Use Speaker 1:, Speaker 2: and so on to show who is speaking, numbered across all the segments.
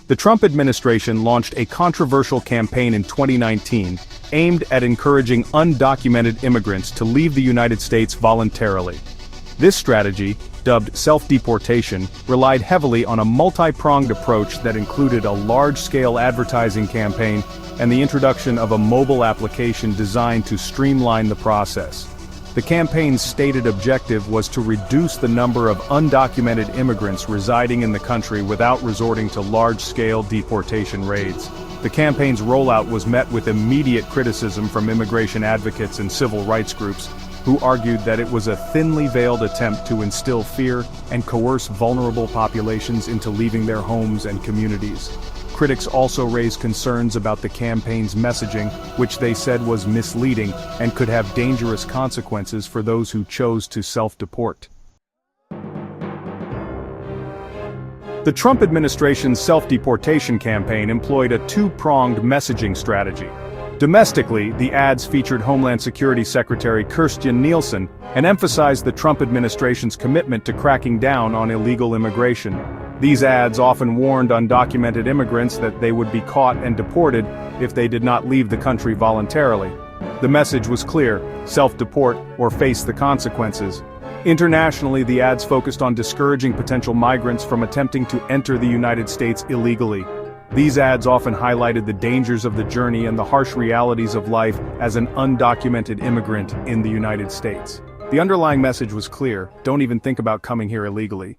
Speaker 1: The Trump administration launched a controversial campaign in 2019 aimed at encouraging undocumented immigrants to leave the United States voluntarily. This strategy, dubbed self-deportation, relied heavily on a multi-pronged approach that included a large-scale advertising campaign and the introduction of a mobile application designed to streamline the process. The campaign's stated objective was to reduce the number of undocumented immigrants residing in the country without resorting to large-scale deportation raids. The campaign's rollout was met with immediate criticism from immigration advocates and civil rights groups, who argued that it was a thinly veiled attempt to instill fear and coerce vulnerable populations into leaving their homes and communities. Critics also raised concerns about the campaign's messaging, which they said was misleading and could have dangerous consequences for those who chose to self-deport. The Trump administration's self-deportation campaign employed a two-pronged messaging strategy. Domestically, the ads featured Homeland Security Secretary Kirstjen Nielsen and emphasized the Trump administration's commitment to cracking down on illegal immigration. These ads often warned undocumented immigrants that they would be caught and deported if they did not leave the country voluntarily. The message was clear: self-deport or face the consequences. Internationally, the ads focused on discouraging potential migrants from attempting to enter the United States illegally. These ads often highlighted the dangers of the journey and the harsh realities of life as an undocumented immigrant in the United States. The underlying message was clear: don't even think about coming here illegally.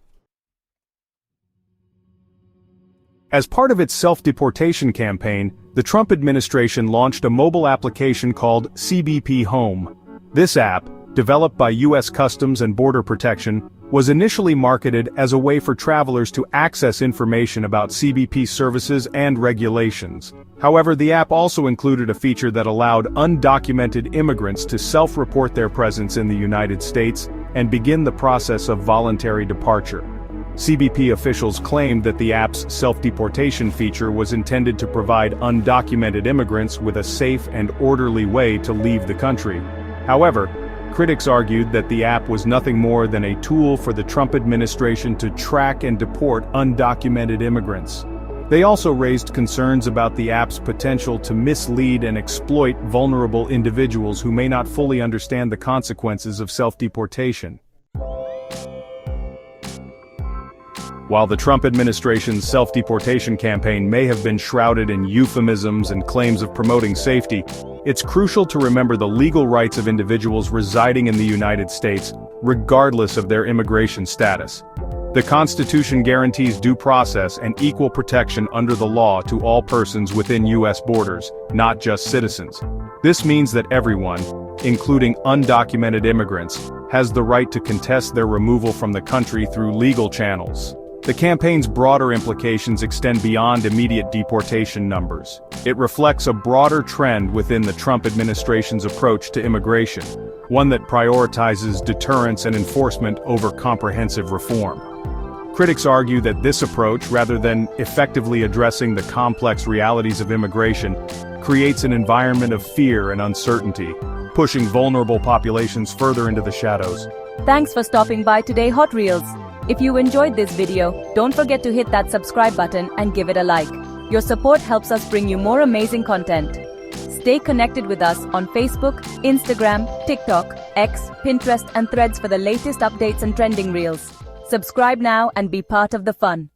Speaker 1: As part of its self-deportation campaign, the Trump administration launched a mobile application called CBP Home. This app, developed by U.S. Customs and Border Protection, was initially marketed as a way for travelers to access information about CBP services and regulations. However, the app also included a feature that allowed undocumented immigrants to self-report their presence in the United States and begin the process of voluntary departure. CBP officials claimed that the app's self-deportation feature was intended to provide undocumented immigrants with a safe and orderly way to leave the country. However, critics argued that the app was nothing more than a tool for the Trump administration to track and deport undocumented immigrants. They also raised concerns about the app's potential to mislead and exploit vulnerable individuals who may not fully understand the consequences of self-deportation. While the Trump administration's self-deportation campaign may have been shrouded in euphemisms and claims of promoting safety, it's crucial to remember the legal rights of individuals residing in the United States, regardless of their immigration status. The Constitution guarantees due process and equal protection under the law to all persons within U.S. borders, not just citizens. This means that everyone, including undocumented immigrants, has the right to contest their removal from the country through legal channels. The campaign's broader implications extend beyond immediate deportation numbers. It reflects a broader trend within the Trump administration's approach to immigration, one that prioritizes deterrence and enforcement over comprehensive reform. Critics argue that this approach, rather than effectively addressing the complex realities of immigration, creates an environment of fear and uncertainty, pushing vulnerable populations further into the shadows.
Speaker 2: Thanks for stopping by today, Hot Reels. If you enjoyed this video, don't forget to hit that subscribe button and give it a like. Your support helps us bring you more amazing content. Stay connected with us on Facebook, Instagram, TikTok, X, Pinterest and Threads for the latest updates and trending reels. Subscribe now and be part of the fun.